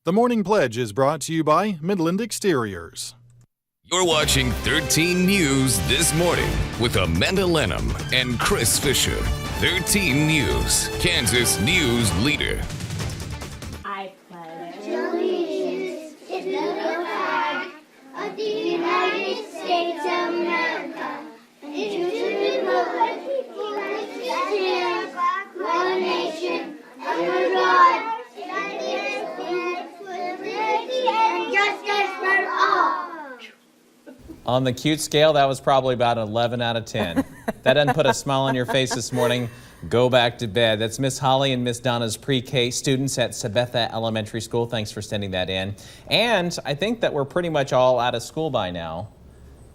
The Morning Pledge is brought to you by Midland Exteriors. You're watching 13 News This Morning with Amanda Lenham and Chris Fisher. 13 News, Kansas news leader. I pledge allegiance to the flag of the United States of America and to the republic for which it stands, one nation, under God, with liberty and justice for all. On the cute scale, that was probably about an 11 out of 10. That doesn't put a smile on your face this morning. Go back to bed. That's Miss Holly and Miss Donna's pre-K students at Sabetha Elementary School. Thanks for sending that in. And I think that we're pretty much all out of school by now.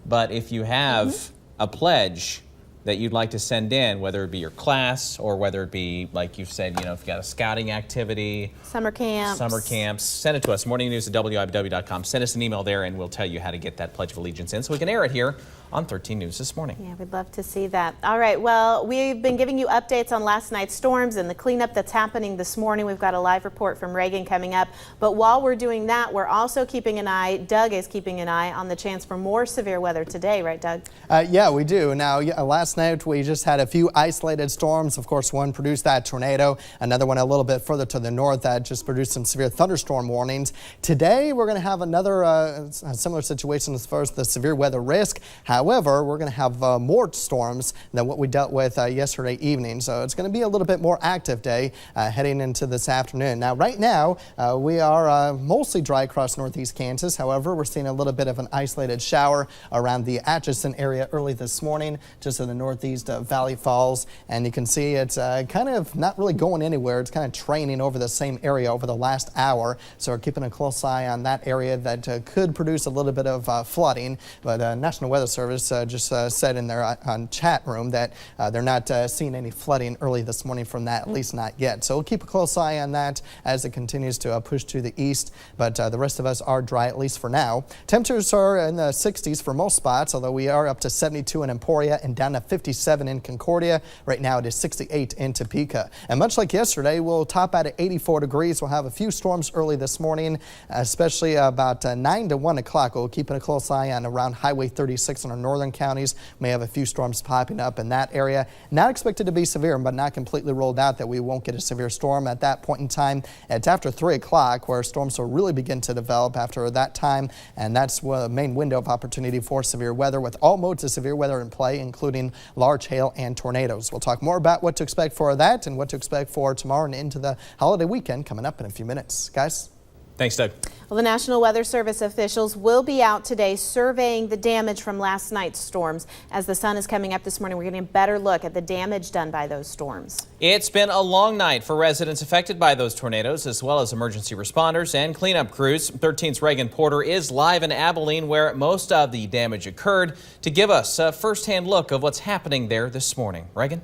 But if you have a pledge that you'd like to send in, whether it be your class or whether it be, like you said, if you got a scouting activity, summer camps, send it to us, morningnews@wibw.com. Send us an email there and we'll tell you how to get that Pledge of Allegiance in so we can air it here on 13 News This Morning. Yeah, we'd love to see that. All right, well, we've been giving you updates on last night's storms and the cleanup that's happening this morning. We've got a live report from Reagan coming up. But while we're doing that, we're also keeping an eye, Doug is keeping an eye on the chance for more severe weather today, right, Doug? Yeah, we do. Now, last night we just had a few isolated storms. Of course, one produced that tornado. Another one a little bit further to the north that just produced some severe thunderstorm warnings. Today, we're going to have another similar situation as far as the severe weather risk. However, we're going to have more storms than what we dealt with yesterday evening. So it's going to be a little bit more active day heading into this afternoon. Now, right now, we are mostly dry across northeast Kansas. However, we're seeing a little bit of an isolated shower around the Atchison area early this morning, just in the northeast Valley Falls. And you can see it's kind of not really going anywhere. It's kind of training over the same area over the last hour. So we're keeping a close eye on that area that could produce a little bit of flooding. But National Weather Service just said in their on chat room that they're not seeing any flooding early this morning from that, at least not yet. So we'll keep a close eye on that as it continues to push to the east. But the rest of us are dry, at least for now. Temperatures are in the 60s for most spots, although we are up to 72 in Emporia and down to 57 in Concordia. Right now it is 68 in Topeka. And much like yesterday, we'll top out at 84 degrees. We'll have a few storms early this morning, especially about 9 to 1 o'clock. We'll keep a close eye on around Highway 36 in our northern counties. May have a few storms popping up in that area. Not expected to be severe, but not completely ruled out that we won't get a severe storm at that point in time. It's after 3 o'clock where storms will really begin to develop after that time, and that's the main window of opportunity for severe weather, with all modes of severe weather in play, including large hail and tornadoes. We'll talk more about what to expect for that and what to expect for tomorrow and into the holiday weekend coming up in a few minutes. Guys? Thanks, Doug. Well, the National Weather Service officials will be out today surveying the damage from last night's storms. As the sun is coming up this morning, we're getting a better look at the damage done by those storms. It's been a long night for residents affected by those tornadoes, as well as emergency responders and cleanup crews. 13's Reagan Porter is live in Abilene, where most of the damage occurred, to give us a first-hand look of what's happening there this morning. Reagan?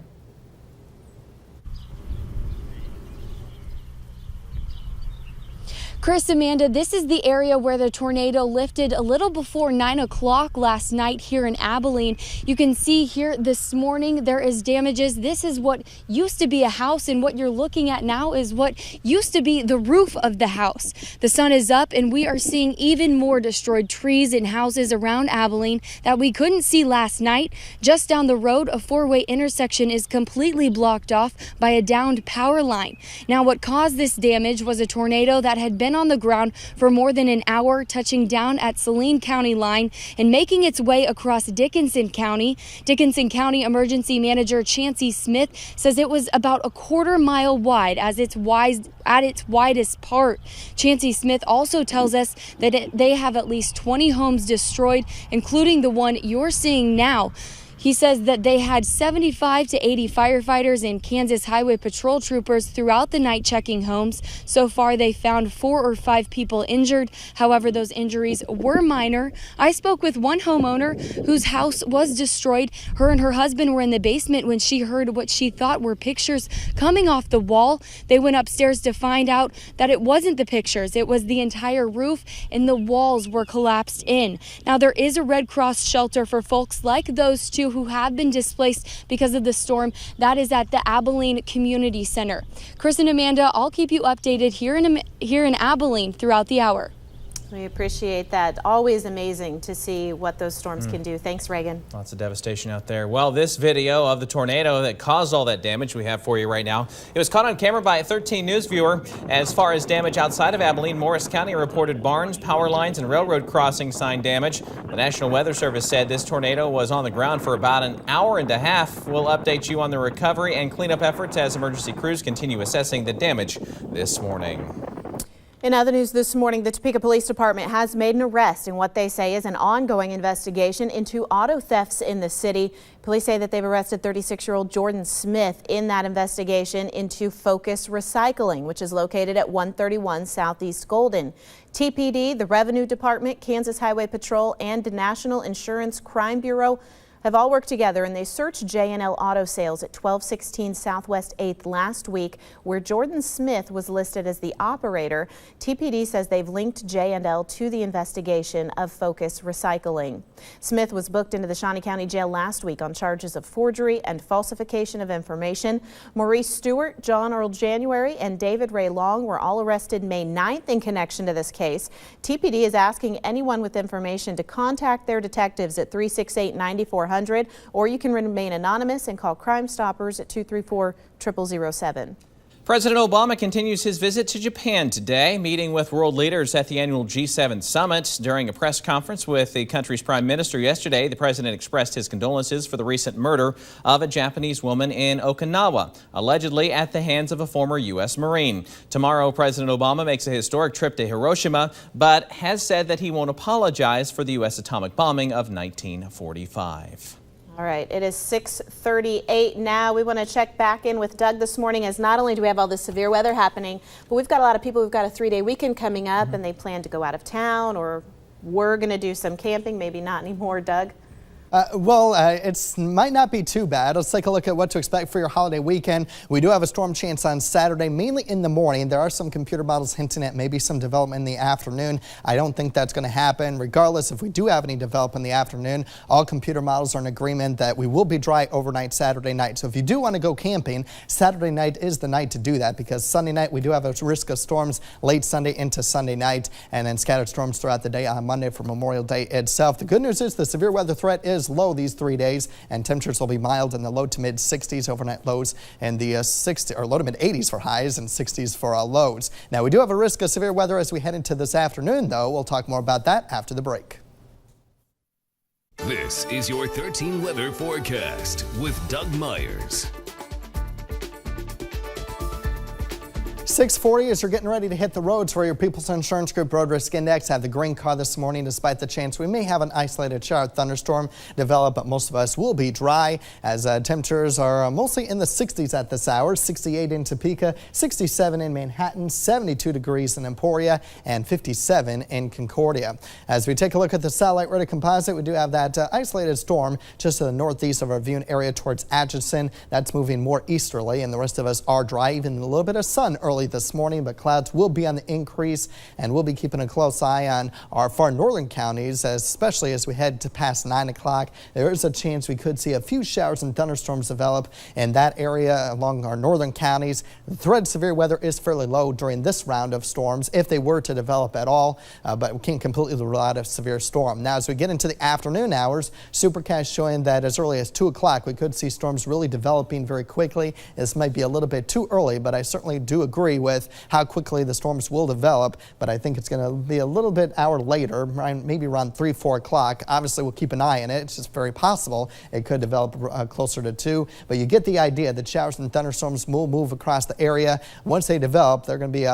Chris, Amanda, this is the area where the tornado lifted a little before 9 o'clock last night here in Abilene. You can see here this morning there is damages. This is what used to be a house, and what you're looking at now is what used to be the roof of the house. The sun is up and we are seeing even more destroyed trees and houses around Abilene that we couldn't see last night. Just down the road, a four-way intersection is completely blocked off by a downed power line. Now, what caused this damage was a tornado that had been on the ground for more than an hour, touching down at Saline County line and making its way across Dickinson County. Dickinson County Emergency Manager Chancey Smith says it was about a quarter-mile wide at its widest part. Chancey Smith also tells us that they have at least 20 homes destroyed, including the one you're seeing now. He says that they had 75 to 80 firefighters and Kansas Highway Patrol troopers throughout the night checking homes. So far, they found 4 or 5 people injured. However, those injuries were minor. I spoke with one homeowner whose house was destroyed. Her and her husband were in the basement when she heard what she thought were pictures coming off the wall. They went upstairs to find out that it wasn't the pictures. It was the entire roof, and the walls were collapsed in. Now, there is a Red Cross shelter for folks like those two who have been displaced because of the storm. That is at the Abilene Community Center. Chris and Amanda, I'll keep you updated here in Abilene throughout the hour. We appreciate that. Always amazing to see what those storms can do. Thanks, Reagan. Lots of devastation out there. Well, this video of the tornado that caused all that damage we have for you right now. It was caught on camera by a 13 News viewer. As far as damage outside of Abilene, Morris County reported barns, power lines, and railroad crossing sign damage. The National Weather Service said this tornado was on the ground for about an hour and a half. We'll update you on the recovery and cleanup efforts as emergency crews continue assessing the damage this morning. In other news this morning, the Topeka Police Department has made an arrest in what they say is an ongoing investigation into auto thefts in the city. Police say that they've arrested 36-year-old Jordan Smith in that investigation into Focus Recycling, which is located at 131 Southeast Golden. TPD, the Revenue Department, Kansas Highway Patrol, and the National Insurance Crime Bureau have all worked together, and they searched J&L Auto Sales at 1216 Southwest 8th last week, where Jordan Smith was listed as the operator. TPD says they've linked J&L to the investigation of Focus Recycling. Smith was booked into the Shawnee County Jail last week on charges of forgery and falsification of information. Maurice Stewart, John Earl January, and David Ray Long were all arrested May 9th in connection to this case. TPD is asking anyone with information to contact their detectives at 368-9400. Or you can remain anonymous and call Crime Stoppers at 234-0007. President Obama continues his visit to Japan today, meeting with world leaders at the annual G7 summit. During a press conference with the country's prime minister yesterday, the president expressed his condolences for the recent murder of a Japanese woman in Okinawa, allegedly at the hands of a former U.S. Marine. Tomorrow, President Obama makes a historic trip to Hiroshima, but has said that he won't apologize for the U.S. atomic bombing of 1945. All right, it is 6:38 now. We want to check back in with Doug this morning, as not only do we have all this severe weather happening, but we've got a lot of people who've got a 3-day weekend coming up and they plan to go out of town, or we're going to do some camping, maybe not anymore. Doug? It might not be too bad. Let's take a look at what to expect for your holiday weekend. We do have a storm chance on Saturday, mainly in the morning. There are some computer models hinting at maybe some development in the afternoon. I don't think that's going to happen. Regardless, if we do have any development in the afternoon, all computer models are in agreement that we will be dry overnight Saturday night. So if you do want to go camping, Saturday night is the night to do that, because Sunday night we do have a risk of storms late Sunday into Sunday night, and then scattered storms throughout the day on Monday for Memorial Day itself. The good news is the severe weather threat is low these 3 days, and temperatures will be mild in the low to mid 60s, overnight lows in the low to mid 80s for highs and 60s for lows. Now we do have a risk of severe weather as we head into this afternoon, though. We'll talk more about that after the break. This is your 13 weather forecast with Doug Myers. 6:40 as you're getting ready to hit the roads for your People's Insurance Group Road Risk Index. Have the green car this morning, despite the chance we may have an isolated shower thunderstorm develop, but most of us will be dry as temperatures are mostly in the 60s at this hour. 68 in Topeka, 67 in Manhattan, 72 degrees in Emporia, and 57 in Concordia. As we take a look at the satellite radar composite, we do have that isolated storm just to the northeast of our viewing area towards Atchison. That's moving more easterly, and the rest of us are dry, even a little bit of sun early this morning, but clouds will be on the increase, and we'll be keeping a close eye on our far northern counties, especially as we head to past 9 o'clock. There is a chance we could see a few showers and thunderstorms develop in that area along our northern counties. The threat of severe weather is fairly low during this round of storms, if they were to develop at all, but we can't completely rule out a severe storm. Now, as we get into the afternoon hours, Supercast showing that as early as 2 o'clock, we could see storms really developing very quickly. This might be a little bit too early, but I certainly do agree with how quickly the storms will develop, but I think it's going to be a little bit hour later, maybe around 3-4 o'clock. Obviously, we'll keep an eye on it. It's just very possible it could develop closer to 2, but you get the idea that showers and thunderstorms will move across the area. Once they develop, they're going to be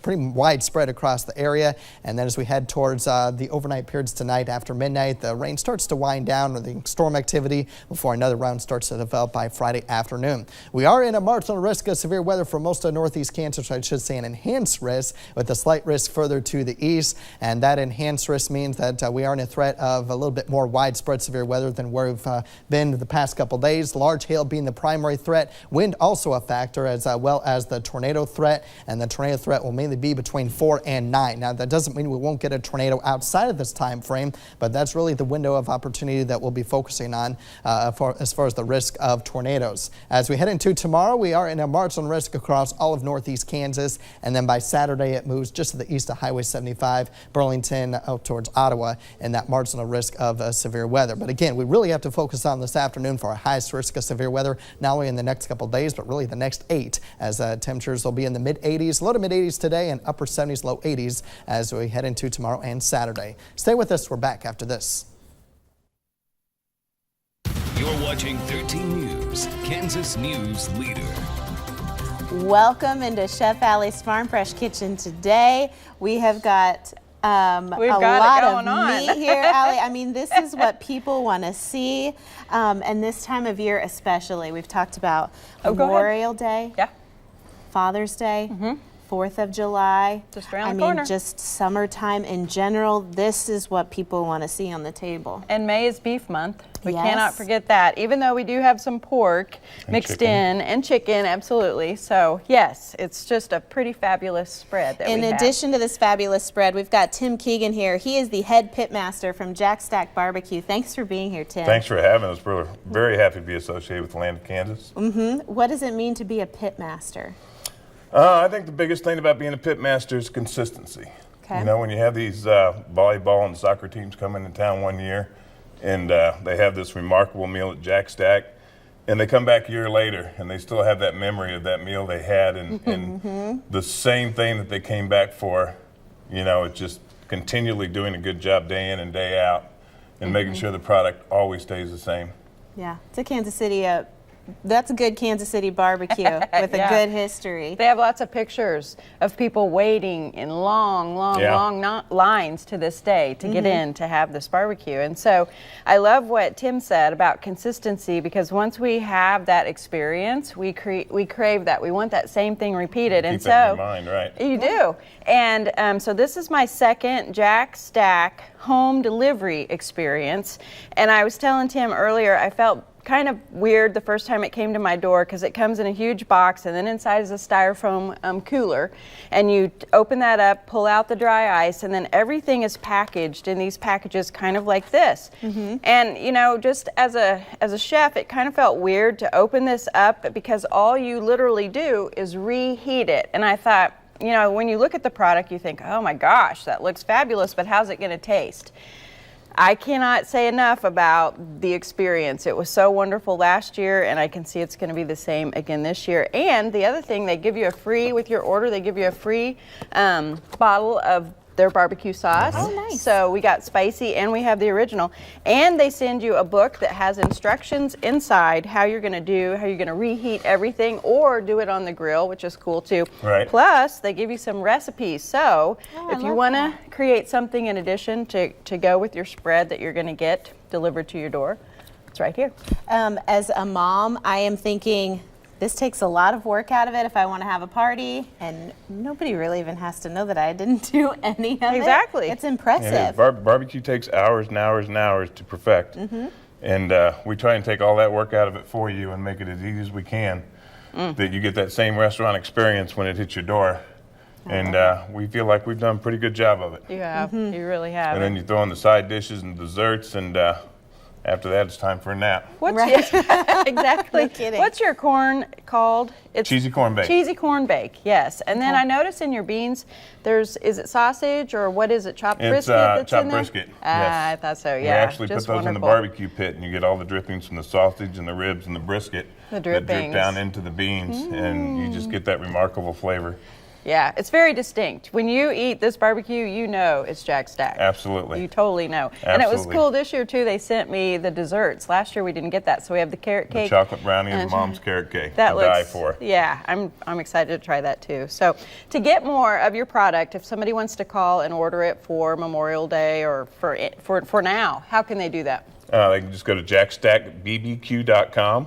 pretty widespread across the area, and then as we head towards the overnight periods tonight after midnight, the rain starts to wind down, or the storm activity, before another round starts to develop by Friday afternoon. We are in a marginal risk of severe weather for most of North northeast Kansas, I should say an enhanced risk, with a slight risk further to the east. And that enhanced risk means that we are in a threat of a little bit more widespread severe weather than where we've been the past couple days. Large hail being the primary threat, wind also a factor, as well as the tornado threat. And the tornado threat will mainly be between 4 and 9. Now, that doesn't mean we won't get a tornado outside of this time frame, but that's really the window of opportunity that we'll be focusing on as far as the risk of tornadoes. As we head into tomorrow, we are in a marginal risk across all of northeast Kansas, and then by Saturday it moves just to the east of Highway 75, Burlington out towards Ottawa, and that marginal risk of severe weather. But again, we really have to focus on this afternoon for our highest risk of severe weather, not only in the next couple of days, but really the next 8, as temperatures will be in the mid-80s, low to mid-80s today, and upper 70s, low 80s as we head into tomorrow and Saturday. Stay with us. We're back after this. You're watching 13 News, Kansas News Leader. Welcome into Chef Allie's Farm Fresh Kitchen today. We have got a lot of meat here, Allie. I mean, this is what people want to see, and this time of year especially. We've talked about Memorial Day, Father's Day, 4th of July. Just around the corner. Just summertime in general. This is what people want to see on the table. And May is beef month. We cannot forget that, even though we do have some pork mixed in and chicken, absolutely. So yes, it's just a pretty fabulous spread that we have. In addition to this fabulous spread, we've got Tim Keegan here. He is the head pitmaster from Jack Stack Barbecue. Thanks for being here, Tim. Thanks for having us. We're very happy to be associated with the land of Kansas. What does it mean to be a pitmaster? I think the biggest thing about being a pitmaster is consistency. Okay. You know, when you have these volleyball and soccer teams come into town one year, and they have this remarkable meal at Jack Stack, and they come back a year later and they still have that memory of that meal they had, and the same thing that they came back for. You know, it's just continually doing a good job day in and day out, and making sure the product always stays the same. Yeah, it's a Kansas City, that's a good Kansas City barbecue with a good history. They have lots of pictures of people waiting in long lines to this day to get in to have this barbecue. And so I love what Tim said about consistency, because once we have that experience, we crave that. We want that same thing repeated. Keep that in your mind, right? You do. And so this is my second Jack Stack home delivery experience. And I was telling Tim earlier, I felt kind of weird the first time it came to my door, because it comes in a huge box, and then inside is a styrofoam cooler, and you open that up, pull out the dry ice, and then everything is packaged in these packages kind of like this. And you know, just as a chef, it kind of felt weird to open this up, because all you literally do is reheat it. And I thought, you know, when you look at the product, you think, oh my gosh, that looks fabulous, but how's it going to taste? I cannot say enough about the experience. It was so wonderful last year, and I can see it's going to be the same again this year. And the other thing, they give you a free, with your order, they give you a free bottle of their barbecue sauce. Oh, nice. So we got spicy and we have the original. And they send you a book that has instructions inside how you're going to reheat everything or do it on the grill, which is cool too. Right. Plus, they give you some recipes. So if you want to create something in addition to go with your spread that you're going to get delivered to your door, it's right here. As a mom, I am thinking, this takes a lot of work out of it if I want to have a party, and nobody really even has to know that I didn't do any of it. Exactly. It's impressive. Yeah, barbecue takes hours and hours and hours to perfect, and we try and take all that work out of it for you and make it as easy as we can, that you get that same restaurant experience when it hits your door. And we feel like we've done a pretty good job of it. You have. You really have. And then you throw in the side dishes and desserts, and after that, it's time for a nap. Exactly. No kidding. What's your corn called? It's Cheesy corn bake. Cheesy corn bake, yes. And then I notice in your beans, is it sausage or what is it? Chopped brisket It's that's chopped in there? brisket. Ah, Yes. I thought so. Yeah. We actually put just those in the wonderful. barbecue pit, and you get all the drippings from the sausage and the ribs and the brisket The that drip drippings. down into the beans, and you just get that remarkable flavor. Yeah, it's very distinct. When you eat this barbecue, you know it's Jack Stack. Absolutely. You totally know. And it was Absolutely. cool this year too. They sent me the desserts. Last year we didn't get that, so we have the carrot The cake. chocolate brownie and and- mom's carrot cake. That to looks, die for. Yeah, I'm excited to try that too. So to get more of your product, if somebody wants to call and order it for Memorial Day or for now, how can they do that? They can just go to jackstackbbq.com,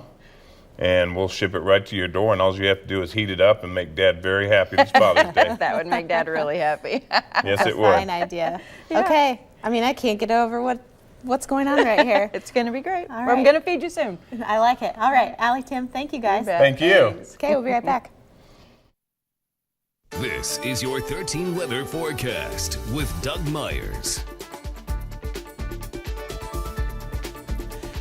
and we'll ship it right to your door, and all you have to do is heat it up and make Dad very happy this Father's Day. That would make Dad really happy. Yes, it would. Fine idea. Okay. I mean, I can't get over what's going on right here. It's going to be great. All I'm right. going to feed you soon. I like it. All right, Allie, Tim, thank you guys. bet. Thank you. Okay, we'll be right back. This is your 13 weather forecast with Doug Myers.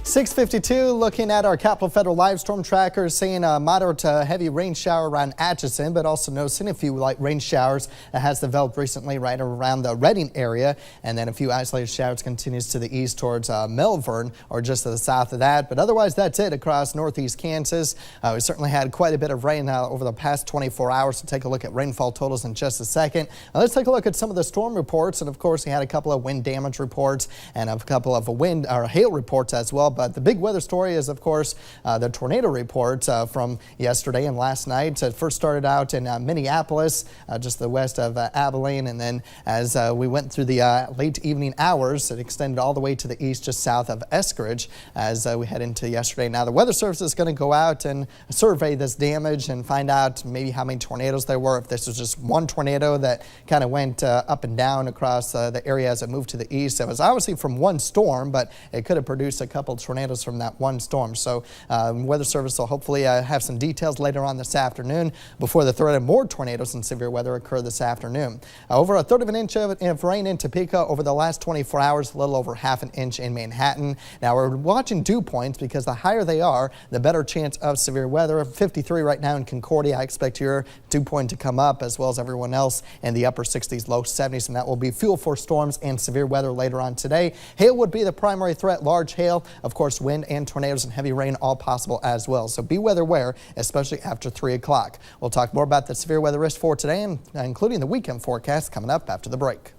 6:52, looking at our Capital Federal Live Storm Tracker, seeing a moderate to heavy rain shower around Atchison, but also noticing a few light rain showers that has developed recently right around the Redding area, and then a few isolated showers continues to the east towards Melbourne, or just to the south of that. But otherwise, that's it across northeast Kansas. We certainly had quite a bit of rain over the past 24 hours. So take a look at rainfall totals in just a second. Let's take a look at some of the storm reports, and of course, we had a couple of wind damage reports and a couple of wind or hail reports as well. But the big weather story is, of course, the tornado report from yesterday and last night. It first started out in Minneapolis, just the west of Abilene, and then as we went through the late evening hours, it extended all the way to the east, just south of Eskridge, as we head into yesterday. Now, the Weather Service is going to go out and survey this damage and find out maybe how many tornadoes there were, if this was just one tornado that kind of went up and down across the area as it moved to the east. It was obviously from one storm, but it could have produced a couple tornadoes from that one storm. So Weather Service will hopefully have some details later on this afternoon before the threat of more tornadoes and severe weather occur this afternoon. Over a third of an inch of rain in Topeka over the last 24 hours, a little over half an inch in Manhattan. Now we're watching dew points because the higher they are, the better chance of severe weather. 53 right now in Concordia. I expect your dew point to come up as well as everyone else in the upper 60s, low 70s, and that will be fuel for storms and severe weather later on today. Hail would be the primary threat, large hail, of course, wind and tornadoes and heavy rain all possible as well. So be weather aware, especially after 3 o'clock. We'll talk more about the severe weather risk for today, and including the weekend forecast coming up after the break.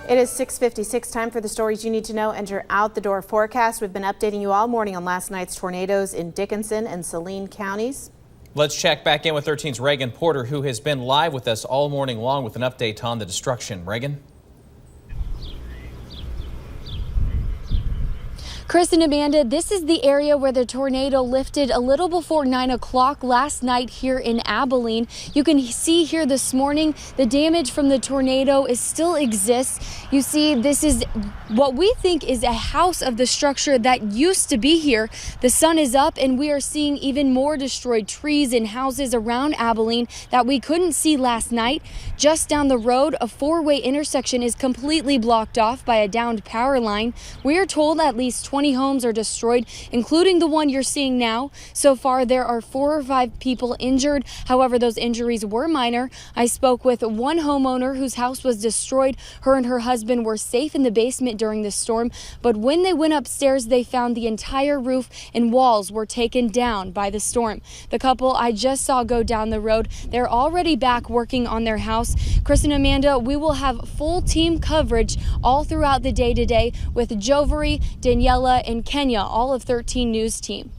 It is 6:56, time for the stories you need to know and your out the door forecast. We've been updating you all morning on last night's tornadoes in Dickinson and Saline counties. Let's check back in with 13's Reagan Porter, who has been live with us all morning long with an update on the destruction. Reagan? Chris and Amanda, this is the area where the tornado lifted a little before 9 o'clock last night here in Abilene. You can see here this morning the damage from the tornado still exists. You see, this is what we think is a house of the structure that used to be here. The sun is up and we are seeing even more destroyed trees and houses around Abilene that we couldn't see last night. Just down the road, a four-way intersection is completely blocked off by a downed power line. We are told at least 20 homes are destroyed, including the one you're seeing now. So far, there are 4 or 5 people injured. However, those injuries were minor. I spoke with one homeowner whose house was destroyed. Her and her husband were safe in the basement during the storm, but when they went upstairs, they found the entire roof and walls were taken down by the storm. The couple I just saw go down the road, they're already back working on their house. Chris and Amanda, we will have full team coverage all throughout the day today with Jovery, Daniela, and Kenya, all of 13 News team.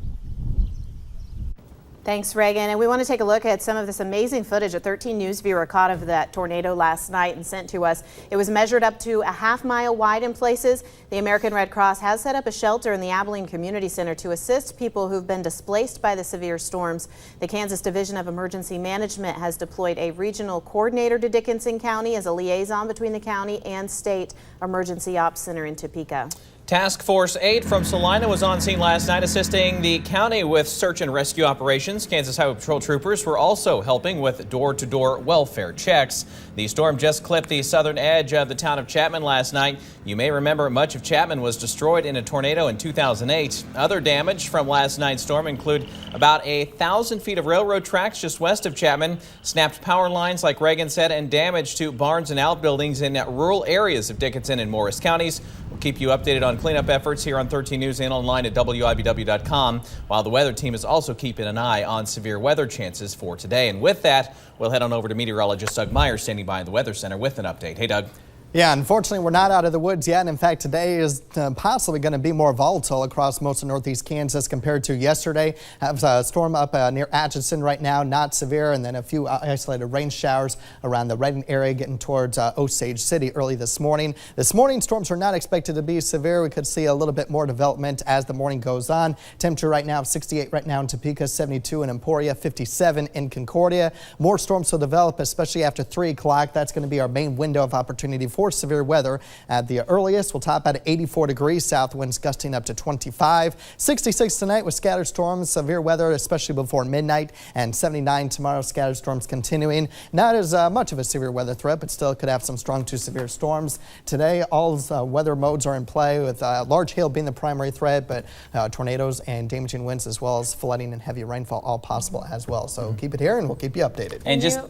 Thanks, Reagan. And we want to take a look at some of this amazing footage a 13 News viewer caught of that tornado last night and sent to us. It was measured up to a half-mile wide in places. The American Red Cross has set up a shelter in the Abilene Community Center to assist people who've been displaced by the severe storms. The Kansas Division of Emergency Management has deployed a regional coordinator to Dickinson County as a liaison between the county and state emergency ops center in Topeka. Task Force 8 from Salina was on scene last night assisting the county with search and rescue operations. Kansas Highway Patrol troopers were also helping with door-to-door welfare checks. The storm just clipped the southern edge of the town of Chapman last night. You may remember much of Chapman was destroyed in a tornado in 2008. Other damage from last night's storm include about 1,000 feet of railroad tracks just west of Chapman, snapped power lines like Reagan said, and damage to barns and outbuildings in rural areas of Dickinson and Morris counties. We'll keep you updated on cleanup efforts here on 13 News and online at WIBW.com, while the weather team is also keeping an eye on severe weather chances for today. And with that, we'll head on over to meteorologist Doug Myers standing by in the Weather Center with an update. Hey, Doug. Yeah, unfortunately, we're not out of the woods yet. In fact, today is possibly going to be more volatile across most of northeast Kansas compared to yesterday. Have a storm up near Atchison right now, not severe, and then a few isolated rain showers around the Redding area getting towards Osage City early this morning. This morning, storms are not expected to be severe. We could see a little bit more development as the morning goes on. Temperature right now 68 right now in Topeka, 72 in Emporia, 57 in Concordia. More storms will develop, especially after 3 o'clock. That's going to be our main window of opportunity for severe weather. At the earliest, we'll top out at 84 degrees, south winds gusting up to 25. 66 tonight with scattered storms, severe weather, especially before midnight, and 79 tomorrow, scattered storms continuing. Not as much of a severe weather threat, but still could have some strong to severe storms. Today, all weather modes are in play, with large hail being the primary threat, but tornadoes and damaging winds, as well as flooding and heavy rainfall, all possible as well. So keep it here, and we'll keep you updated. And just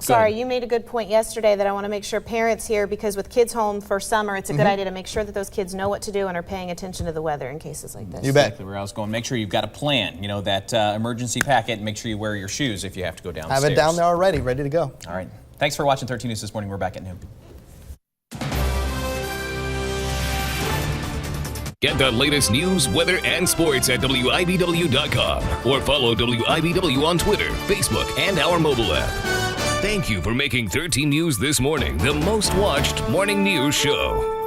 Sorry, you made a good point yesterday that I want to make sure parents hear, because with kids home for summer, it's a good idea to make sure that those kids know what to do and are paying attention to the weather in cases like this. You bet. Exactly where I was going. Make sure you've got a plan, you know, that emergency packet, and make sure you wear your shoes if you have to go downstairs. Have it down there already, ready to go. All right. Thanks for watching 13 News this morning. We're back at noon. Get the latest news, weather, and sports at WIBW.com or follow WIBW on Twitter, Facebook, and our mobile app. Thank you for making 13 News This Morning the most watched morning news show.